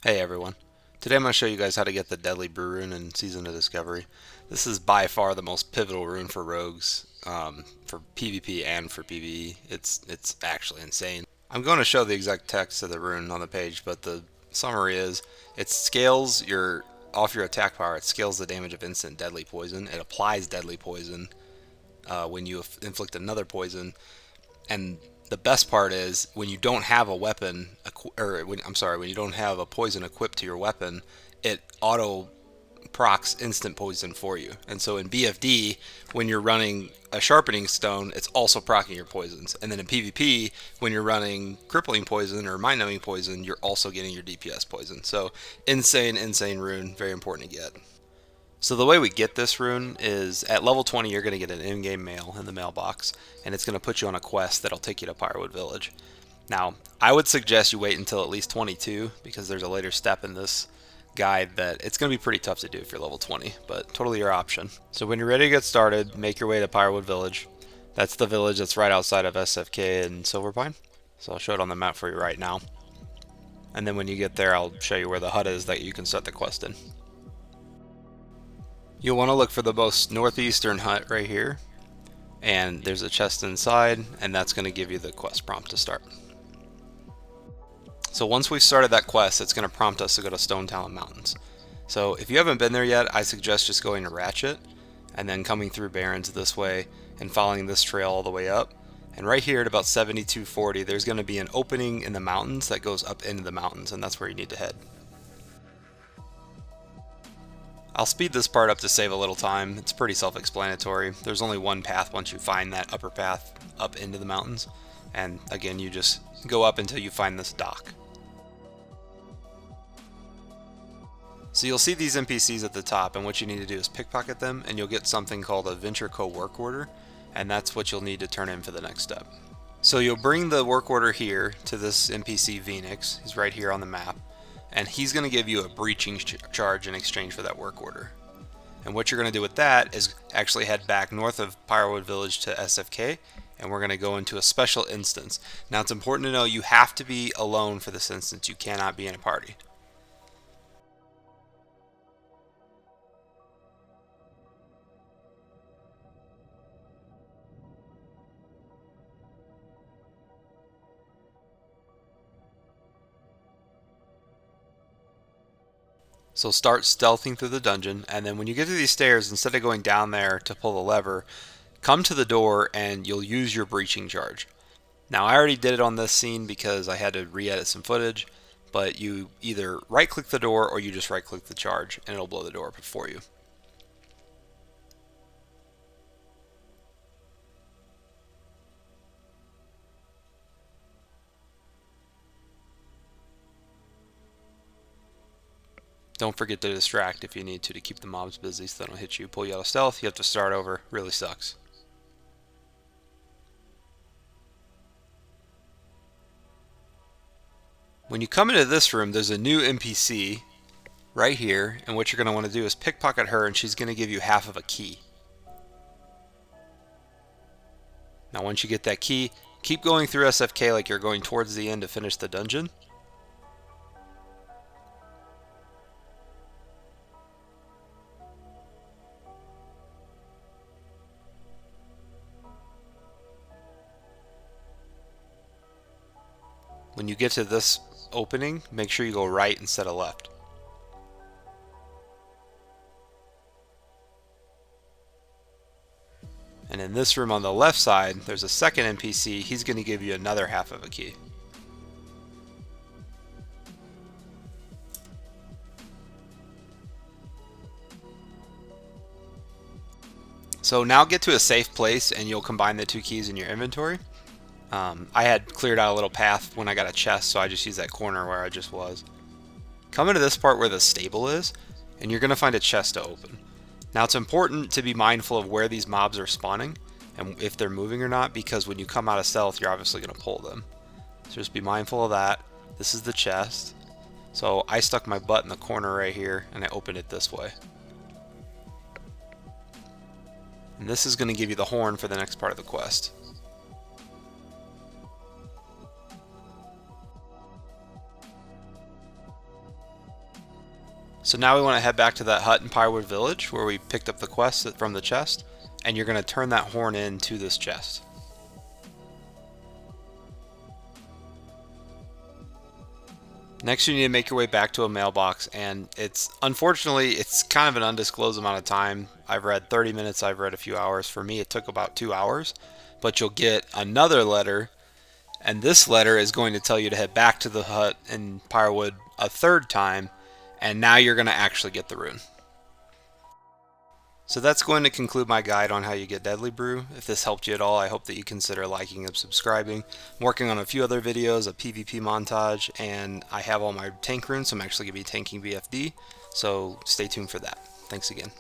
Hey everyone. Today I'm going to show you guys how to get the Deadly Brew rune in Season of Discovery. This is by far the most pivotal rune for rogues, for PvP and for PvE. It's actually insane. I'm going to show the exact text of the rune on the page, but the summary is it scales your off your attack power. It scales the damage of instant deadly poison. It applies deadly poison when you inflict another poison, and the best part is when you don't have a weapon, when you don't have a poison equipped to your weapon, it auto procs instant poison for you. And so in BFD, when you're running a sharpening stone, it's also procking your poisons. And then in PvP, when you're running crippling poison or mind numbing poison, you're also getting your DPS poison. So insane rune, very important to get. So the way we get this rune is at level 20 you're going to get an in-game mail in the mailbox, and it's going to put you on a quest that'll take you to Firewood Village. Now, I would suggest you wait until at least 22 because there's a later step in this guide that it's going to be pretty tough to do if you're level 20, but totally your option. So when you're ready to get started, make your way to Firewood Village. That's the village that's right outside of SFK and Silverpine. So I'll show it on the map for you right now. And then when you get there, I'll show you where the hut is that you can start the quest in. You'll want to look for the most northeastern hut right here, and there's a chest inside, and that's going to give you the quest prompt to start. So once we've started that quest, it's going to prompt us to go to Stone Talon Mountains. So if you haven't been there yet, I suggest just going to Ratchet and then coming through Barrens this way and following this trail all the way up. And right here at about 7240, there's going to be an opening in the mountains that goes up into the mountains, and that's where you need to head. I'll speed this part up to save a little time. It's pretty self-explanatory. There's only one path once you find that upper path up into the mountains. And again, you just go up until you find this dock. So you'll see these NPCs at the top, and what you need to do is pickpocket them, and you'll get something called a Venture Co work order, and that's what you'll need to turn in for the next step. So you'll bring the work order here to this NPC Phoenix. He's right here on the map. And he's going to give you a breaching charge in exchange for that work order. And what you're going to do with that is actually head back north of Firewood Village to SFK, and we're going to go into a special instance. Now it's important to know you have to be alone for this instance. You cannot be in a party. So start stealthing through the dungeon, and then when you get to these stairs, instead of going down there to pull the lever, come to the door and you'll use your breaching charge. Now I already did it on this scene because I had to re-edit some footage, but you either right click the door or you just right click the charge and it'll blow the door up for you. Don't forget to distract if you need to keep the mobs busy so they don't hit you. Pull you out of stealth, you have to start over. Really sucks. When you come into this room, there's a new NPC right here, and what you're going to want to do is pickpocket her, and she's going to give you half of a key. Now once you get that key, keep going through SFK like you're going towards the end to finish the dungeon. When you get to this opening, make sure you go right instead of left. And in this room on the left side, there's a second NPC. He's going to give you another half of a key. So now get to a safe place and you'll combine the two keys in your inventory. I had cleared out a little path when I got a chest, so I just used that corner where I just was. Come into this part where the stable is, and you're going to find a chest to open. Now it's important to be mindful of where these mobs are spawning, and if they're moving or not, because when you come out of stealth, you're obviously going to pull them. So just be mindful of that. This is the chest. So I stuck my butt in the corner right here, and I opened it this way. And this is going to give you the horn for the next part of the quest. So now we want to head back to that hut in Pyrewood Village where we picked up the quest from the chest, and you're going to turn that horn into this chest. Next, you need to make your way back to a mailbox, and unfortunately it's kind of an undisclosed amount of time. I've read 30 minutes, I've read a few hours. For me, it took about 2 hours, but you'll get another letter, and this letter is going to tell you to head back to the hut in Pyrewood a third time, and now you're going to actually get the rune. So that's going to conclude my guide on how you get Deadly Brew. If this helped you at all, I hope that you consider liking and subscribing. I'm working on a few other videos, a PvP montage, and I have all my tank runes, so I'm actually going to be tanking BFD, so stay tuned for that. Thanks again.